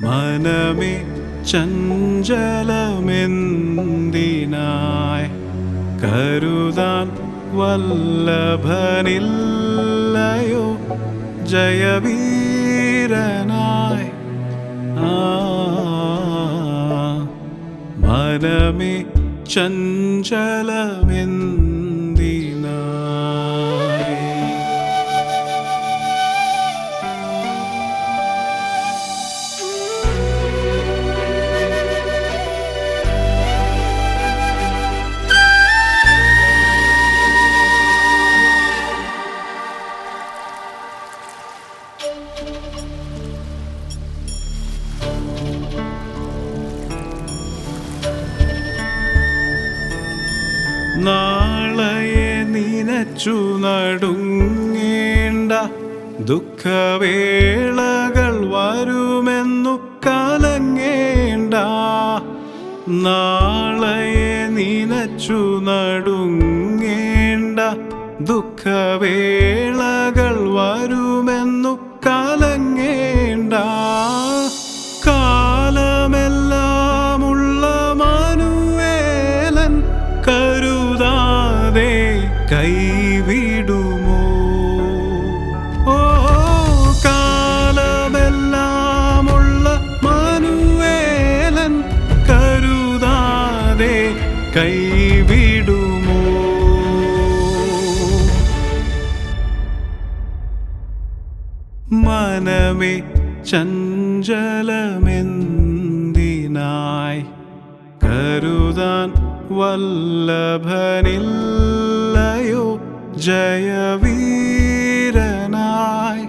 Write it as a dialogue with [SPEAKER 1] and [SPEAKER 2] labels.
[SPEAKER 1] മനമേ ചഞ്ചലമെന്തിനായി കരുതാൻ വല്ലഭനില്ലയോ ജയവീരനായി. മനമേ ചഞ്ചലമെന്തിനായി. നാളെയെ നിനച്ചു നടുങ്ങേണ്ട ദുഃഖവേളകൾ വരുമെന്നു കലങ്ങേണ്ട. നാളെയെ നിനച്ചു നടുങ്ങേണ്ട ദുഃഖവേളകൾ വരുമെന്നു കലങ്ങേണ്ട. കാലമെല്ലാമുള്ള മനുവേലൻ കരുതാതെ കൈവിടുമോ? ഓ കാലമെല്ലാമുള്ള മനുവേലൻ കരുതാതെ കൈവിടുമോ? മനമേ ചഞ്ചലമെന്തിനായി കരുതാൻ വല്ലഭനില്ലയോ ജയവീരനായി.